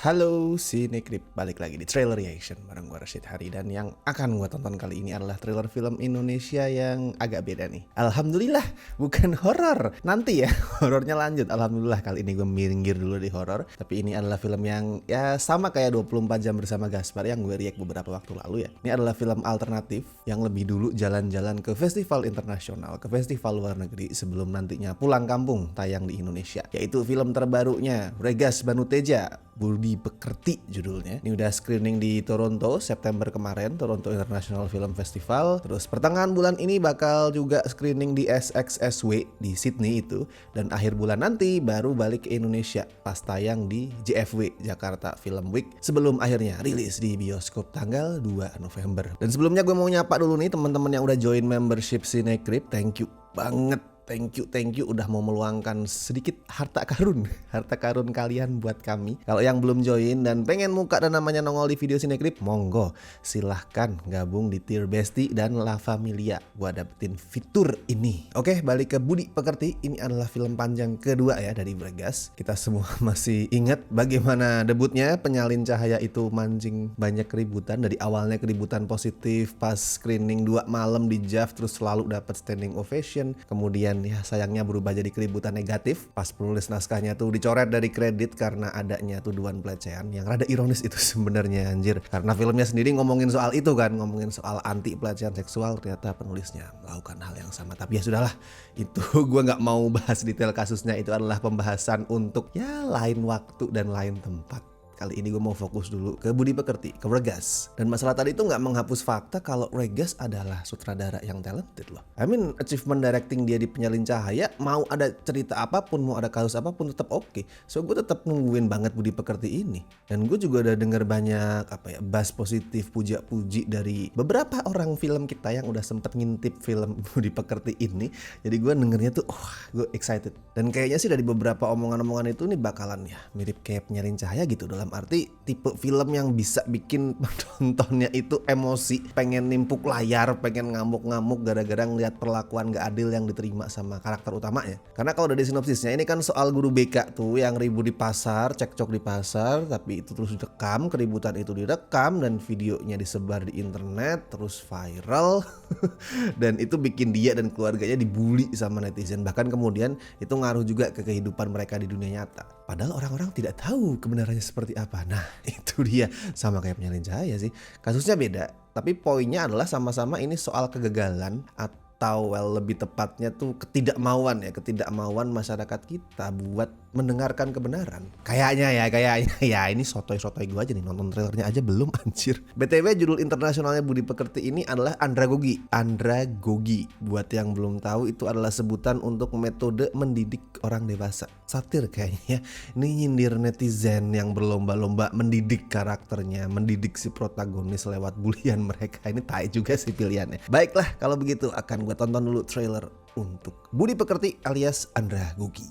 Halo Cinecrip, balik lagi di Trailer Reaction bareng gue Rashid Hari. Dan yang akan gue tonton kali ini adalah trailer film Indonesia yang agak beda nih. Alhamdulillah bukan horor. Nanti ya horornya lanjut. Alhamdulillah kali ini gue minggir dulu di horor. Tapi ini adalah film yang ya sama kayak 24 jam bersama Gaspar yang gue react beberapa waktu lalu ya. Ini adalah film alternatif yang lebih dulu jalan-jalan ke festival internasional, ke festival luar negeri sebelum nantinya pulang kampung tayang di Indonesia. Yaitu film terbarunya Regas Banuteja, Budi Pekerti judulnya. Ini udah screening di Toronto September kemarin, Toronto International Film Festival. Terus pertengahan bulan ini bakal juga screening di SXSW di Sydney itu. Dan akhir bulan nanti baru balik ke Indonesia pas tayang di JFW Jakarta Film Week. Sebelum akhirnya rilis di bioskop tanggal 2 November. Dan sebelumnya gue mau nyapa dulu nih teman-teman yang udah join membership Cinecrip. Thank you banget. Thank you udah mau meluangkan sedikit harta karun kalian buat kami. Kalau yang belum join dan pengen muka dan namanya nongol di video Cinecrip, monggo silahkan gabung di Tier Bestie dan La Familia buat dapetin fitur ini. Oke, balik ke Budi Pekerti. Ini adalah film panjang kedua ya dari Regas. Kita semua masih ingat bagaimana debutnya Penyalin Cahaya itu mancing banyak keributan. Dari awalnya keributan positif, pas screening 2 malam di JAV terus selalu dapat standing ovation. Kemudian ya sayangnya berubah jadi keributan negatif pas penulis naskahnya tuh dicoret dari kredit karena adanya tuduhan pelecehan. Yang rada ironis itu sebenarnya anjir, karena filmnya sendiri ngomongin soal itu kan, ngomongin soal anti pelecehan seksual, ternyata penulisnya melakukan hal yang sama. Tapi ya sudahlah, itu gue nggak mau bahas detail kasusnya, itu adalah pembahasan untuk ya lain waktu dan lain tempat. Kali ini gue mau fokus dulu ke Budi Pekerti, ke Regas. Dan masalah tadi itu nggak menghapus fakta kalau Regas adalah sutradara yang talented loh. I mean, achievement directing dia di Penyalin Cahaya, mau ada cerita apapun, mau ada kasus apapun tetap oke. So gue tetap nungguin banget Budi Pekerti ini. Dan gue juga udah denger banyak buzz positif, puja-puji dari beberapa orang film kita yang udah sempet ngintip film Budi Pekerti ini. Jadi gue dengernya tuh, gue excited. Dan kayaknya sih dari beberapa omongan-omongan itu nih bakalan ya mirip kayak Penyalin Cahaya gitu, dalam arti tipe film yang bisa bikin penontonnya itu emosi, pengen nimpuk layar, pengen ngamuk-ngamuk gara-gara ngeliat perlakuan gak adil yang diterima sama karakter utamanya. Karena kalau dari sinopsisnya ini kan soal guru BK tuh yang ribut di pasar, cekcok di pasar, tapi itu terus direkam, keributan itu direkam dan videonya disebar di internet terus viral. Dan itu bikin dia dan keluarganya dibully sama netizen, bahkan kemudian itu ngaruh juga ke kehidupan mereka di dunia nyata. Padahal orang-orang tidak tahu kebenarannya seperti apa. Nah, itu dia, sama kayak Penyalin Cahaya sih. Kasusnya beda, tapi poinnya adalah sama-sama ini soal kegagalan atau lebih tepatnya tuh ketidakmauan masyarakat kita buat mendengarkan kebenaran. Kayaknya ya ini sotoy-sotoy gue aja nih, nonton trailernya aja belum anjir. BTW judul internasionalnya Budi Pekerti ini adalah Andragogi. Andragogi, buat yang belum tahu itu adalah sebutan untuk metode mendidik orang dewasa. Satir kayaknya. Ini nyindir netizen yang berlomba-lomba mendidik karakternya, mendidik si protagonis lewat bulian mereka. Ini tai juga sih pilihannya. Baiklah, kalau begitu akan gue tonton dulu trailer untuk Budi Pekerti alias Andragogi.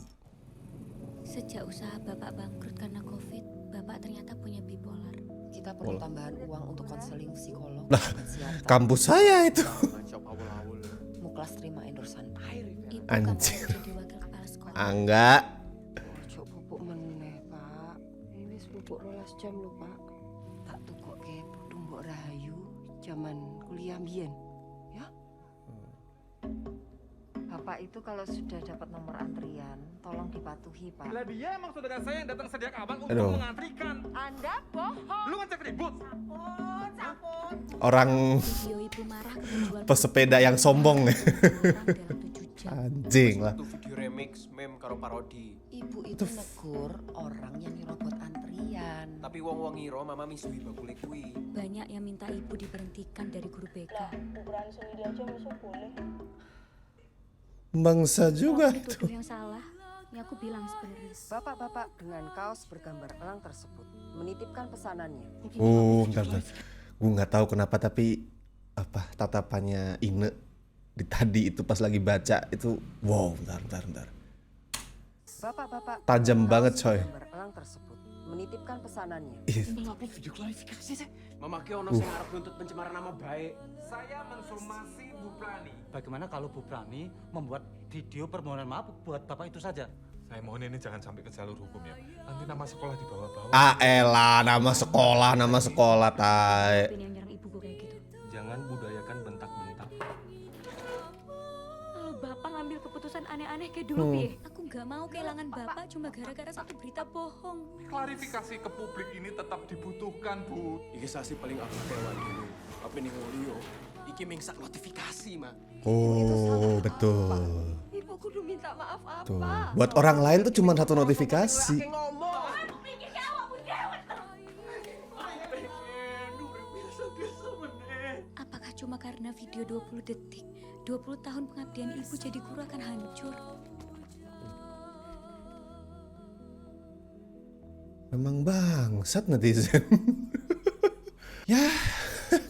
Sejak usaha Bapak bangkrut karena COVID, Bapak ternyata punya bipolar. Kita perlu tambahan uang untuk konseling psikolog. Lah, kampus saya itu. Muklas terima endorsan. Ibu Anjir. kamu jadi wakil kepala sekolah. Enggak. Ojo pupuk meneh, Pak. Ini wis pupuk 12 jam lho, Pak. Tak tukoke putu Mbok Rahayu zaman kuliah mbiyen. Ya. Bapak itu kalau sudah dapat nomor antrian, tolong dipatuhi, Pak. Lah dia emang saudara saya yang datang sejak abang untuk Aduh. mengantrikan. Anda bohong. Lu ngecek ribut. Sampun. Orang Video ibu marah ke penjual pesepeda yang sombong nih. orang dalam 7 jam. Anjing lah. Satu video remix meme karo parodi. Ibu itu negur orang yang nyerobot antrian. Tapi wong-wong ngira mama misui bakule kuwi. Banyak yang minta ibu diberhentikan dari guru BK. Ukuran sendiri aja masuk boleh. Bangsa juga Kamu itu. tuduh yang salah. Ya aku bilang sebenarnya. Bapak-bapak dengan kaos bergambar elang tersebut menitipkan pesanannya. Bentar. Gue nggak tahu kenapa tapi tatapannya Ine di tadi itu pas lagi baca itu wow, bentar. Bapak-bapak Tajam dengan banget, kaos coy. bergambar elang tersebut menitipkan pesanannya. Ngupload video klarifikasi sih. Mama ki ono sing arep nuntut pencemaran nama baik. Saya mensomasi Bu Prani. Bagaimana kalau Bu Prani membuat video permohonan maaf buat bapak itu saja? Saya mohon ini jangan sampai ke jalur hukum ya. Nanti nama sekolah dibawa-bawa. Elah, nama sekolah, tai. Yang nyerang ibuku kayak gitu. Jangan budayakan bentak-bentak. Kalau bapak ngambil keputusan aneh-aneh kayak dulu, piye? Aku nggak mau kehilangan bapak cuma gara-gara satu berita bohong. Klarifikasi ke publik ini tetap dibutuhkan, Bu. Iki sasi paling aku dewan dulu. Apa nih ngolio? Iki mingsak notifikasi, Mak. Oh, betul. Ibu kudu minta maaf apa? Tuh. Buat orang lain tuh cuma satu notifikasi. Apakah cuma karena video 20 detik, 20 tahun pengabdian ibu jadi guru akan hancur? Memang bangsat netizen. Ya,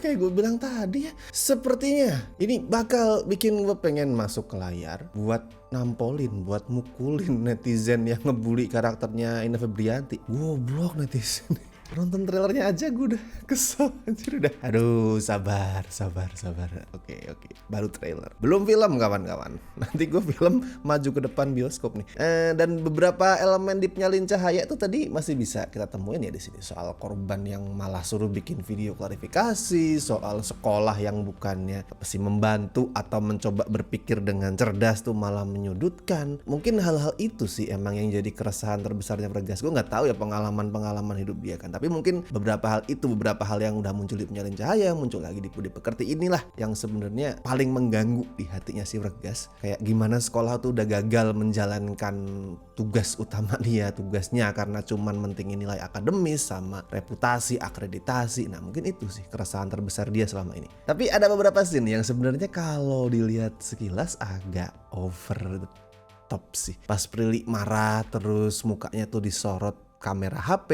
kayak gue bilang tadi ya, sepertinya ini bakal bikin gue pengen masuk ke layar buat nampolin, buat mukulin netizen yang ngebully karakternya Ina Febrianti. Goblok netizen. Nonton trailernya aja gue udah kesel anjir udah. Aduh, sabar. Oke. Baru trailer. Belum film kawan-kawan. Nanti gue film maju ke depan bioskop nih. Dan beberapa elemen di penyalin cahaya itu tadi masih bisa kita temuin ya di sini. Soal korban yang malah suruh bikin video klarifikasi, soal sekolah yang bukannya membantu atau mencoba berpikir dengan cerdas tuh malah menyudutkan. Mungkin hal-hal itu sih emang yang jadi keresahan terbesarnya Bergas. Gue nggak tahu ya pengalaman hidup dia kan. Tapi mungkin beberapa hal yang udah muncul di penyalin cahaya, muncul lagi di Budi Pekerti inilah yang sebenarnya paling mengganggu di hatinya si Bergas. Kayak gimana sekolah tuh udah gagal menjalankan tugas utama dia, tugasnya karena cuman mentingin nilai akademis sama reputasi, akreditasi. Nah mungkin itu sih keresahan terbesar dia selama ini. Tapi ada beberapa scene yang sebenarnya kalau dilihat sekilas agak over the top sih. Pas Prilly marah terus mukanya tuh disorot kamera HP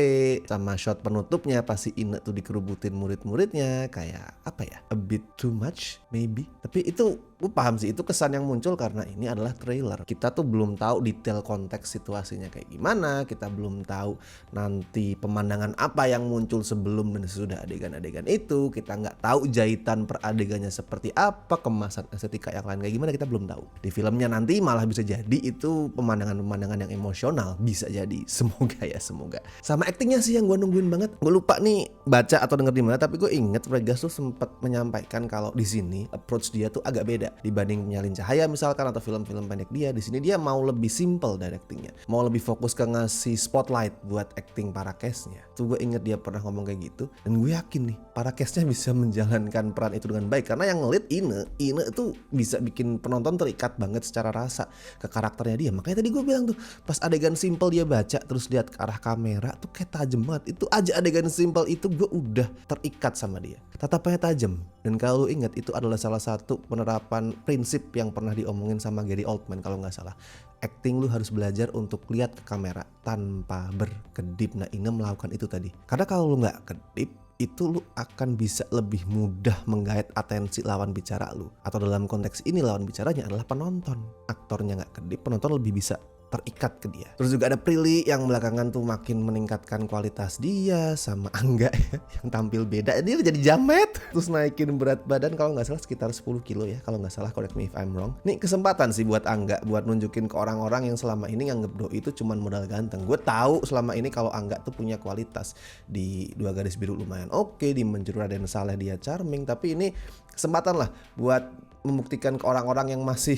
sama shot penutupnya pasti Ine tuh dikerubutin murid-muridnya kayak apa ya, a bit too much maybe. Tapi itu gue paham sih, itu kesan yang muncul karena ini adalah trailer. Kita tuh belum tahu detail konteks situasinya kayak gimana, kita belum tahu nanti pemandangan apa yang muncul sebelum dan sesudah adegan-adegan itu, kita nggak tahu jahitan per adegannya seperti apa, kemasan estetika yang lain kayak gimana, kita belum tahu. Di filmnya nanti malah bisa jadi itu pemandangan-pemandangan yang emosional, bisa jadi. Semoga ya, semoga. Sama aktingnya sih yang gue nungguin banget. Gue lupa nih baca atau denger di mana, tapi gue inget Bergas tuh sempat menyampaikan kalau di sini approach dia tuh agak beda dibanding Penyalin Cahaya misalkan atau film-film pendek dia. Di sini dia mau lebih simple directingnya, mau lebih fokus ke ngasih spotlight buat acting para castnya. Tuh gue inget dia pernah ngomong kayak gitu, dan gue yakin nih para castnya bisa menjalankan peran itu dengan baik karena yang ngelit Ine itu bisa bikin penonton terikat banget secara rasa ke karakternya dia. Makanya tadi gue bilang tuh pas adegan simple dia baca terus lihat ke arah kamera tuh kayak tajam banget. Itu aja adegan simple itu gue udah terikat sama dia. Tatapannya tajam. Dan kalau lu ingat itu adalah salah satu penerapan prinsip yang pernah diomongin sama Gary Oldman kalau nggak salah. Acting lu harus belajar untuk lihat ke kamera tanpa berkedip. Nah Ine melakukan itu tadi. Karena kalau lu nggak kedip itu lu akan bisa lebih mudah menggait atensi lawan bicara lu. Atau dalam konteks ini lawan bicaranya adalah penonton. Aktornya nggak kedip, penonton lebih bisa terikat ke dia. Terus juga ada Prilly yang belakangan tuh makin meningkatkan kualitas dia, sama Angga ya, yang tampil beda. Dia jadi jamet, terus naikin berat badan kalau nggak salah sekitar 10 kilo ya, kalau nggak salah, correct me if I'm wrong. Nih kesempatan sih buat Angga buat nunjukin ke orang-orang yang selama ini nganggep Doi itu cuman modal ganteng. Gue tahu selama ini kalau Angga tuh punya kualitas. Di Dua Garis Biru lumayan oke, di Menjeru Raden Saleh dia charming, tapi ini kesempatan lah buat membuktikan ke orang-orang yang masih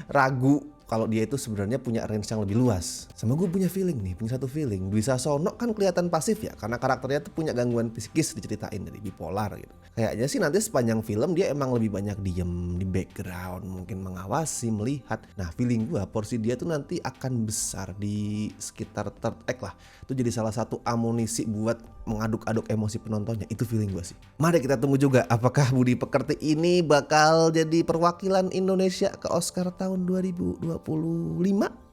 ragu kalau dia itu sebenarnya punya range yang lebih luas. Sama gue punya satu feeling. Dwi Sasono kan kelihatan pasif ya, karena karakternya tuh punya gangguan psikis diceritain dari bipolar gitu. Kayaknya sih nanti sepanjang film dia emang lebih banyak diem di background, mungkin mengawasi, melihat. Nah feeling gue porsi dia tuh nanti akan besar di sekitar third act lah. Itu jadi salah satu amunisi buat mengaduk-aduk emosi penontonnya. Itu feeling gue sih. Mari kita tunggu juga apakah Budi Pekerti ini bakal jadi perwakilan Indonesia ke Oscar tahun 2025.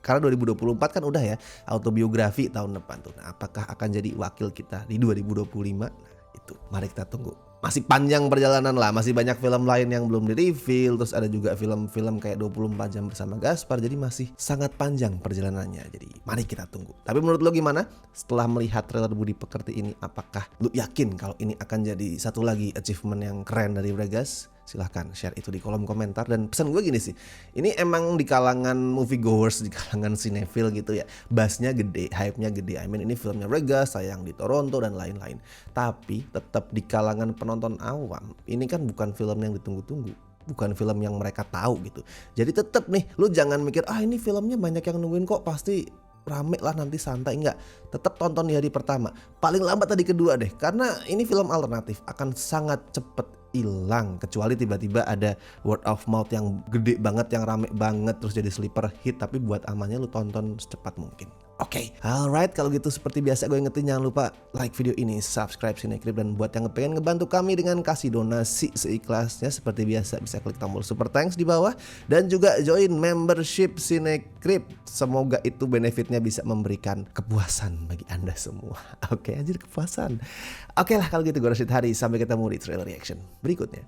Karena 2024 kan udah ya autobiografi tahun depan tuh. Nah, apakah akan jadi wakil kita di 2025? Nah, itu mari kita tunggu. Masih panjang perjalanan lah, masih banyak film lain yang belum di-reveal, terus ada juga film-film kayak 24 jam bersama Gaspar, jadi masih sangat panjang perjalanannya. Jadi mari kita tunggu. Tapi menurut lo gimana? Setelah melihat trailer Budi Pekerti ini, apakah lo yakin kalau ini akan jadi satu lagi achievement yang keren dari Bragas? Silahkan share itu di kolom komentar. Dan pesan gue gini sih, ini emang di kalangan moviegoers, di kalangan cinephile gitu ya, bassnya gede, hype-nya gede. I mean ini filmnya Regas, tayang di Toronto dan lain-lain. Tapi tetap di kalangan penonton awam, ini kan bukan film yang ditunggu-tunggu, bukan film yang mereka tahu gitu. Jadi tetap nih, lu jangan mikir ini filmnya banyak yang nungguin kok, pasti rame lah nanti santai. Enggak, tetap tonton di hari pertama, paling lambat tadi kedua deh, karena ini film alternatif, akan sangat cepet hilang kecuali tiba-tiba ada word of mouth yang gede banget, yang rame banget, terus jadi sleeper hit. Tapi buat amannya lu tonton secepat mungkin. Oke, alright, kalau gitu seperti biasa gue ingetin jangan lupa like video ini, subscribe Cinecrip, dan buat yang pengen ngebantu kami dengan kasih donasi seikhlasnya seperti biasa bisa klik tombol super thanks di bawah dan juga join membership Cinecrip. Semoga itu benefitnya bisa memberikan kepuasan bagi Anda semua. Oke, anjir kepuasan. Oke lah kalau gitu, gue Rashid Hari, sampai ketemu di trailer reaction berikutnya.